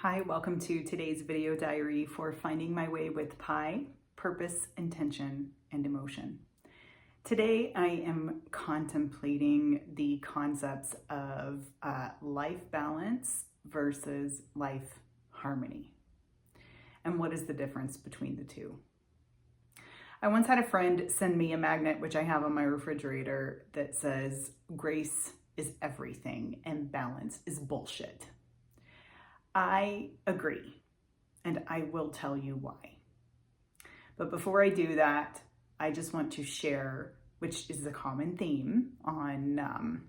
Hi, welcome to today's video diary for finding my way with Pi, purpose, intention, and emotion. Today, I am contemplating the concepts of life balance versus life harmony. And what is the difference between the two? I once had a friend send me a magnet, which I have on my refrigerator, that says, "Grace is everything and balance is bullshit." I agree, and I will tell you why. But before I do that, I just want to share, which is a common theme on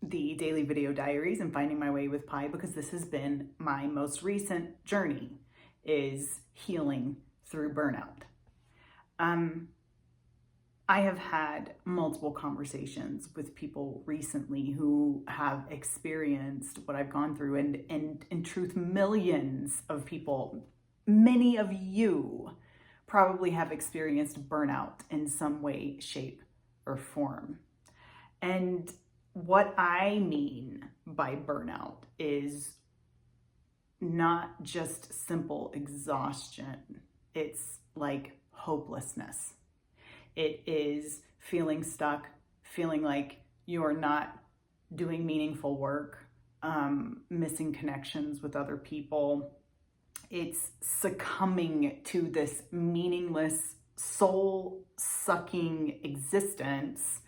the daily video diaries and finding my way with Pi, because this has been my most recent journey, is healing through burnout. I have had multiple conversations with people recently who have experienced what I've gone through, and in truth, millions of people, many of you probably have experienced burnout in some way, shape, or form. And what I mean by burnout is not just simple exhaustion. It's like hopelessness. It is feeling stuck, feeling like you're not doing meaningful work, missing connections with other people. It's succumbing to this meaningless, soul-sucking existence,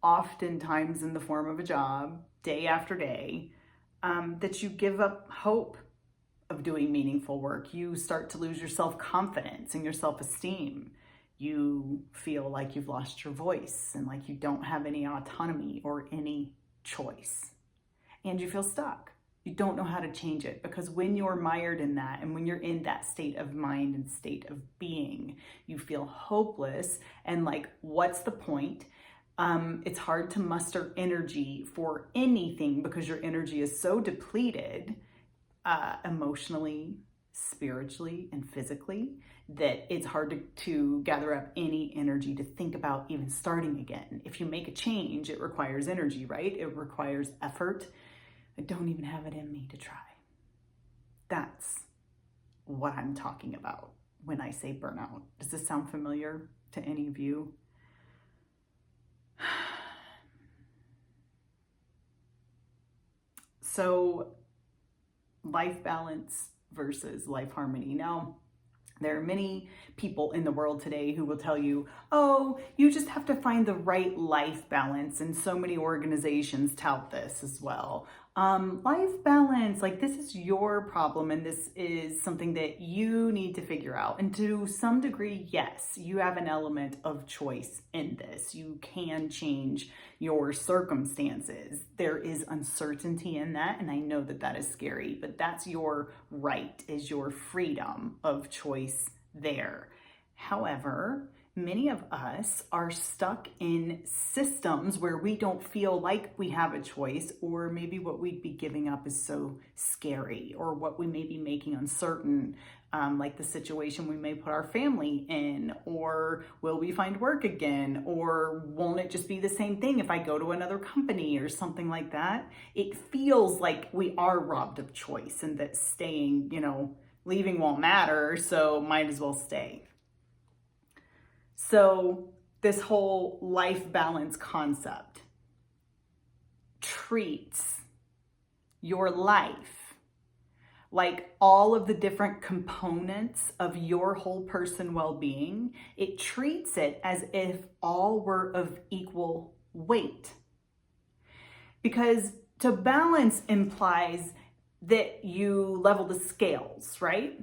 oftentimes in the form of a job, day after day, that you give up hope of doing meaningful work. You start to lose your self-confidence and your self-esteem. You feel like you've lost your voice and like you don't have any autonomy or any choice. And you feel stuck. You don't know how to change it, because when you're mired in that and when you're in that state of mind and state of being, you feel hopeless and like, what's the point? It's hard to muster energy for anything because your energy is so depleted, emotionally, spiritually, and physically, that it's hard to gather up any energy to think about even starting again. If you make a change, it requires energy, right? It requires effort. I don't even have it in me to try. That's what I'm talking about when I say burnout. Does this sound familiar to any of you? So, life balance versus life harmony. Now, there are many people in the world today who will tell you, oh, you just have to find the right life balance. And so many organizations tout this as well. Life balance, like, this is your problem and this is something that you need to figure out. And to some degree, yes, you have an element of choice in this. You can change your circumstances. There is uncertainty in that, and I know that that is scary, but that's your right, is your freedom of choice there. However, many of us are stuck in systems where we don't feel like we have a choice, or maybe what we'd be giving up is so scary, or what we may be making uncertain, like the situation we may put our family in, or will we find work again, or won't it just be the same thing if I go to another company or something like that. It feels like we are robbed of choice, and that staying, leaving won't matter, so might as well stay. So this whole life balance concept treats your life like all of the different components of your whole person well-being. It treats it as if all were of equal weight. Because to balance implies that you level the scales, right?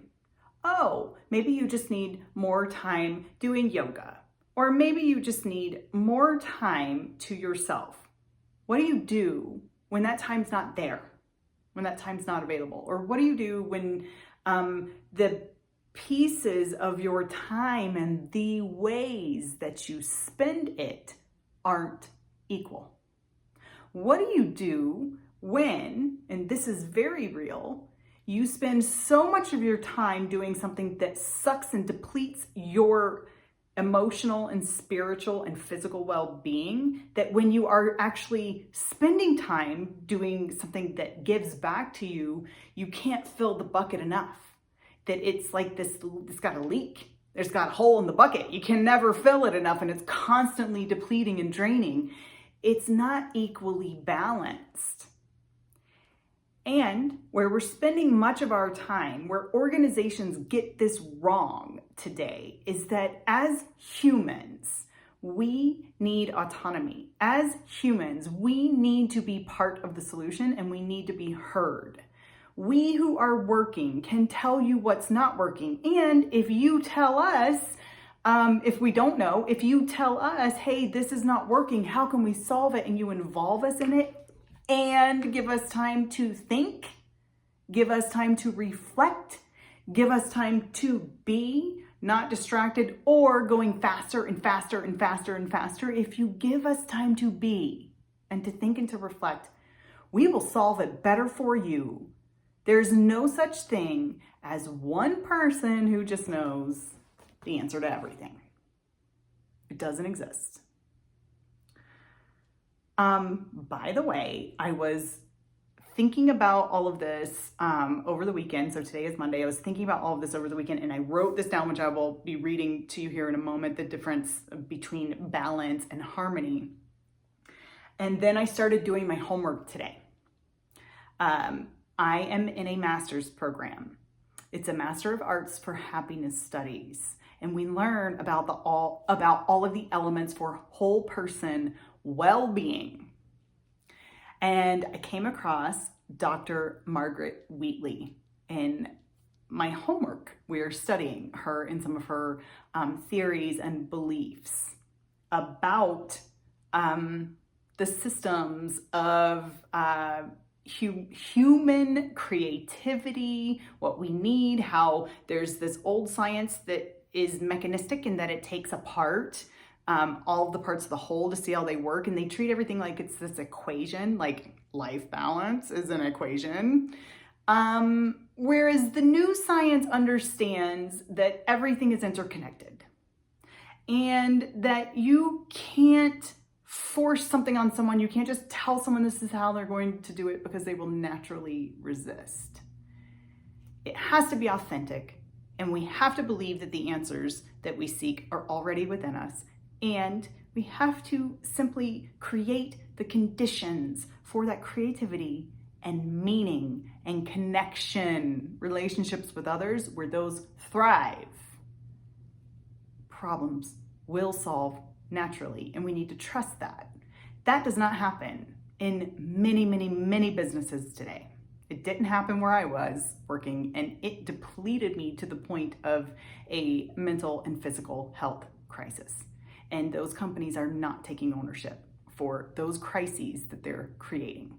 Oh, maybe you just need more time doing yoga, or maybe you just need more time to yourself. What do you do when that time's not there, when that time's not available? Or what do you do when the pieces of your time and the ways that you spend it aren't equal? What do you do when, and this is very real, you spend so much of your time doing something that sucks and depletes your emotional and spiritual and physical well-being, that when you are actually spending time doing something that gives back to you, you can't fill the bucket enough. That it's like this, it's got a leak. There's got a hole in the bucket. You can never fill it enough, and it's constantly depleting and draining. It's not equally balanced. And where we're spending much of our time, where organizations get this wrong today, is that as humans, we need autonomy. As humans, we need to be part of the solution, and we need to be heard. We who are working can tell you what's not working. And if you tell us, if we don't know, if you tell us, hey, this is not working, how can we solve it? And you involve us in it and give us time to think, give us time to reflect, give us time to be not distracted or going faster and faster and faster and faster. If you give us time to be and to think and to reflect, we will solve it better for you. There's no such thing as one person who just knows the answer to everything. It doesn't exist. By the way, I was thinking about all of this over the weekend. So today is Monday. I was thinking about all of this over the weekend, and I wrote this down, which I will be reading to you here in a moment, the difference between balance and harmony. And then I started doing my homework today. I am in a master's program. It's a Master of Arts for Happiness Studies. And we learn about all of the elements for whole person well-being. And I came across Dr. Margaret Wheatley in my homework. We are studying her and some of her theories and beliefs about the systems of human creativity, what we need, how there's this old science that is mechanistic in that it takes apart all of the parts of the whole to see how they work, and they treat everything like it's this equation, like life balance is an equation. Whereas the new science understands that everything is interconnected and that you can't force something on someone. You can't just tell someone this is how they're going to do it because they will naturally resist. It has to be authentic, and we have to believe that the answers that we seek are already within us, and we have to simply create the conditions for that creativity and meaning and connection, relationships with others where those thrive. Problems will solve naturally, and we need to trust that. That does not happen in many, many, many businesses today. It didn't happen where I was working, and it depleted me to the point of a mental and physical health crisis. And those companies are not taking ownership for those crises that they're creating.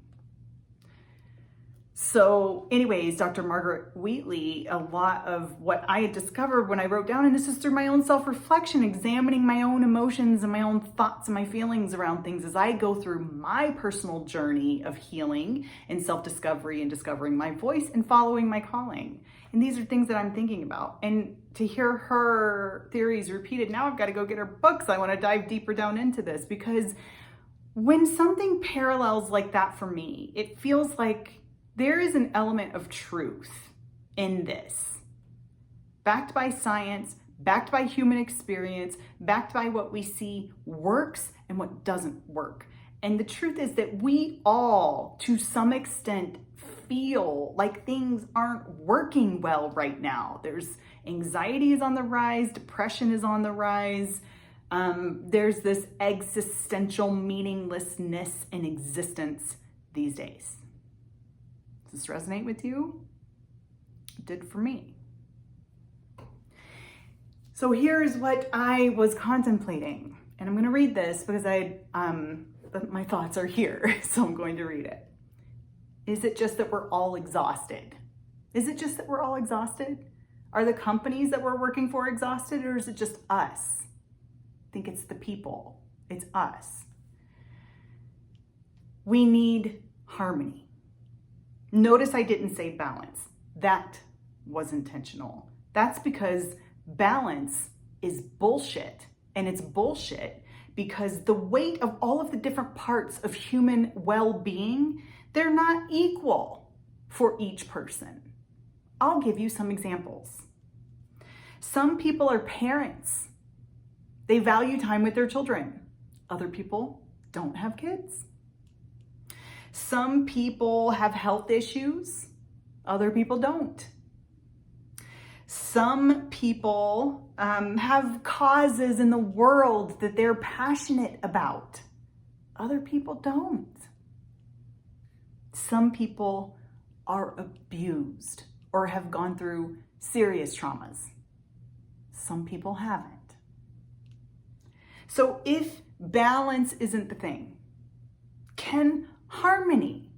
So anyways, Dr. Margaret Wheatley, a lot of what I had discovered when I wrote down, and this is through my own self-reflection, examining my own emotions and my own thoughts and my feelings around things as I go through my personal journey of healing and self-discovery and discovering my voice and following my calling. And these are things that I'm thinking about. And to hear her theories repeated, now I've got to go get her books. I want to dive deeper down into this, because when something parallels like that for me, it feels like there is an element of truth in this, backed by science, backed by human experience, backed by what we see works and what doesn't work. And the truth is that we all, to some extent, feel like things aren't working well right now. There's anxiety is on the rise, depression is on the rise. There's this existential meaninglessness in existence these days. Does this resonate with you? It did for me. So here's what I was contemplating, and I'm going to read this because my thoughts are here, so I'm going to read it. Is it just that we're all exhausted? Is it just that we're all exhausted? Are the companies that we're working for exhausted, or is it just us? I think it's the people. It's us. We need harmony. Notice I didn't say balance. That was intentional. That's because balance is bullshit And it's bullshit because the weight of all of the different parts of human well-being, they're not equal for each person. I'll give you some examples. Some people are parents. They value time with their children. Other people don't have kids. Some people have health issues. Other people don't. Some people have causes in the world that they're passionate about. Other people don't. Some people are abused or have gone through serious traumas. Some people haven't. So if balance isn't the thing, can harmony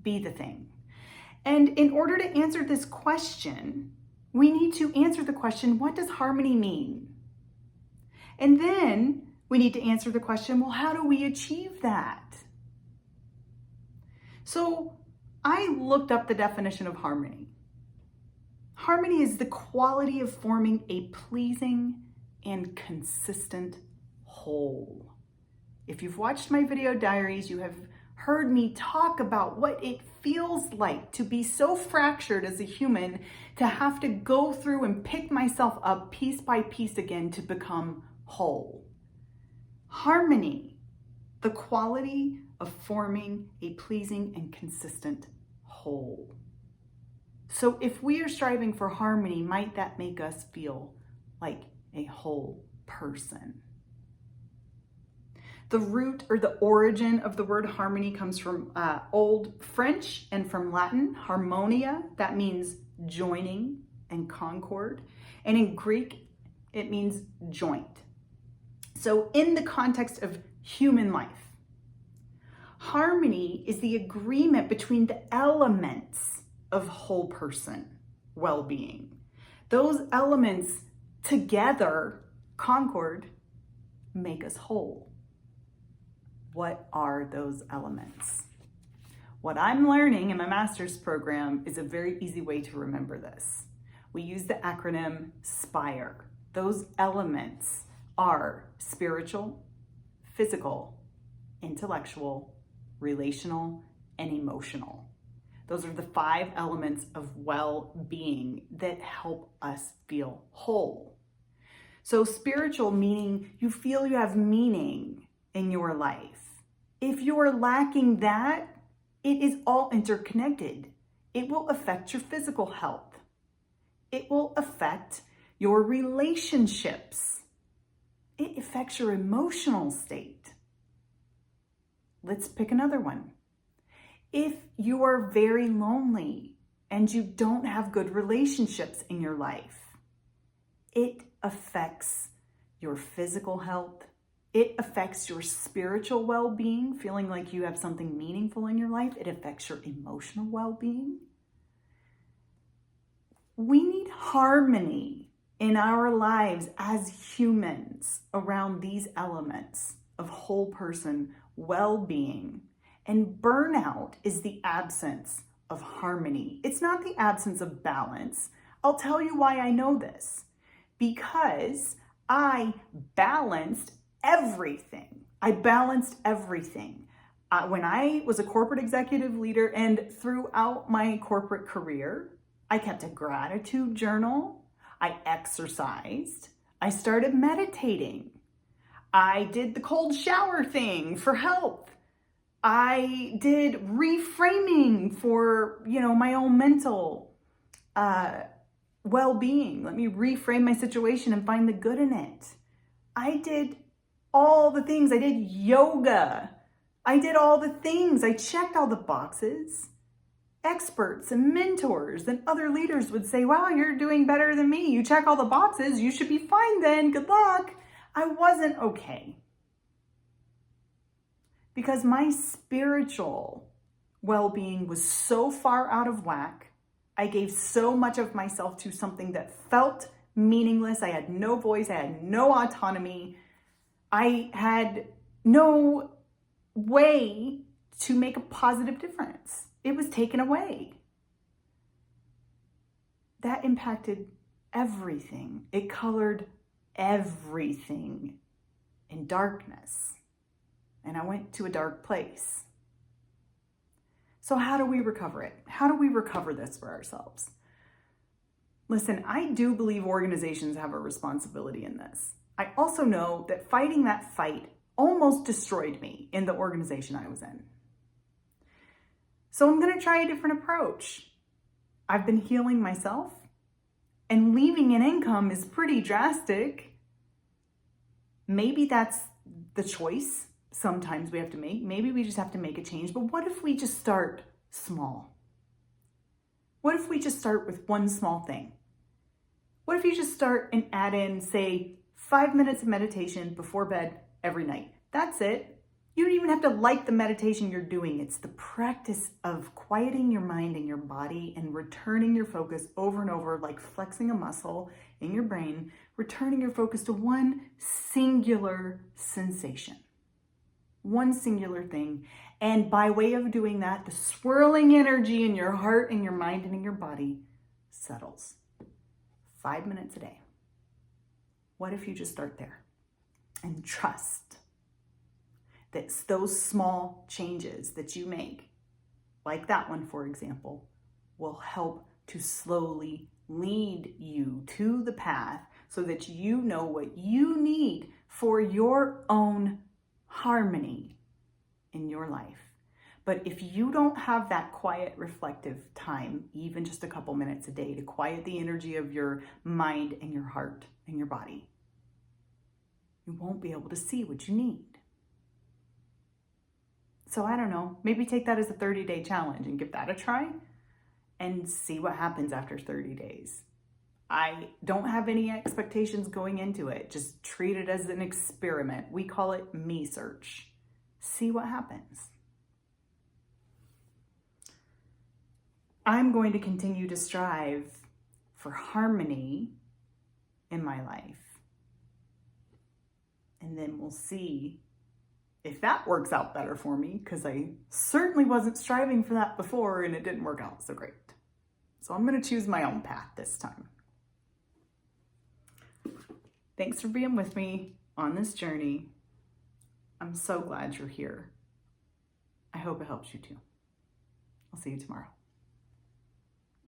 be the thing? And in order to answer this question, we need to answer the question, what does harmony mean? And then we need to answer the question, well, how do we achieve that? So I looked up the definition of harmony. Harmony is the quality of forming a pleasing and consistent whole. If you've watched my video diaries, you have heard me talk about what it feels like to be so fractured as a human, to have to go through and pick myself up piece by piece again to become whole. Harmony, the quality of forming a pleasing and consistent whole. So if we are striving for harmony, might that make us feel like a whole person? The root or the origin of the word harmony comes from Old French and from Latin, harmonia, that means joining and concord. And in Greek, it means joint. So in the context of human life, harmony is the agreement between the elements of whole person well-being. Those elements together, concord, make us whole. What are those elements? What I'm learning in my master's program is a very easy way to remember this. We use the acronym SPIRE. Those elements are spiritual, physical, intellectual, relational, and emotional. Those are the 5 elements of well-being that help us feel whole. So spiritual, meaning you feel you have meaning in your life. If you're lacking that, it is all interconnected. It will affect your physical health. It will affect your relationships. It affects your emotional state. Let's pick another one. If you are very lonely and you don't have good relationships in your life, it affects your physical health. It affects your spiritual well-being, feeling like you have something meaningful in your life. It affects your emotional well-being. We need harmony in our lives as humans around these elements of whole person well-being. And burnout is the absence of harmony. It's not the absence of balance. I'll tell you why I know this. Because I balanced everything. When I was a corporate executive leader and throughout my corporate career, I kept a gratitude journal. I exercised. I started meditating. I did the cold shower thing for health. I did reframing for, my own mental well-being. Let me reframe my situation and find the good in it. I did all the things. I did yoga. I did all the things. I checked all the boxes. Experts and mentors and other leaders would say, wow, you're doing better than me. You check all the boxes. You should be fine then. Good luck. I wasn't okay. Because my spiritual well-being was so far out of whack. I gave so much of myself to something that felt meaningless. I had no voice. I had no autonomy. I had no way to make a positive difference. It was taken away. That impacted everything. It colored everything in darkness, and I went to a dark place. So how do we recover it? How do we recover this for ourselves? Listen, I do believe organizations have a responsibility in this. I also know that fighting that fight almost destroyed me in the organization I was in. So I'm going to try a different approach. I've been healing myself, and leaving an income is pretty drastic. Maybe that's the choice sometimes we have to make. Maybe we just have to make a change. But what if we just start small? What if we just start with one small thing? What if you just start and add in, say, 5 minutes of meditation before bed every night? That's it. You don't even have to like the meditation you're doing. It's the practice of quieting your mind and your body and returning your focus over and over, like flexing a muscle in your brain, returning your focus to one singular sensation, one singular thing. And by way of doing that, the swirling energy in your heart and your mind and in your body settles. 5 minutes a day. What if you just start there and trust that those small changes that you make, like that one, for example, will help to slowly lead you to the path so that you know what you need for your own harmony in your life. But if you don't have that quiet, reflective time, even just a couple minutes a day to quiet the energy of your mind and your heart and your body, you won't be able to see what you need. So I don't know, maybe take that as a 30-day challenge and give that a try and see what happens after 30 days. I don't have any expectations going into it. Just treat it as an experiment. We call it me search. See what happens. I'm going to continue to strive for harmony in my life. And then we'll see if that works out better for me, because I certainly wasn't striving for that before and it didn't work out so great. So I'm going to choose my own path this time. Thanks for being with me on this journey. I'm so glad you're here. I hope it helps you too. I'll see you tomorrow.